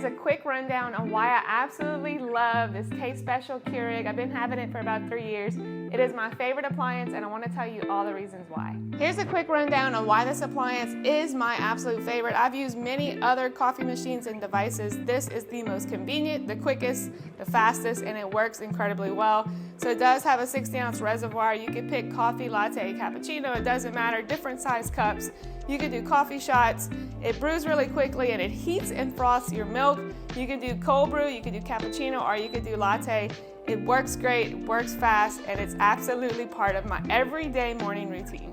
a quick rundown on why I absolutely love this Taste Special Keurig. I've been having it for about 3 years. It is my favorite appliance and I want to tell you all the reasons why. Here's a quick rundown on why this appliance is my absolute favorite. I've used many other coffee machines and devices. This is the most convenient, the quickest, the fastest, and it works incredibly well. So it does have a 60-ounce reservoir. You can pick coffee, latte, cappuccino, it doesn't matter, different size cups. You can do coffee shots. It brews really quickly and it heats and froths your milk. You can do cold brew, you can do cappuccino, or you can do latte. It works great, it works fast, and it's absolutely part of my everyday morning routine.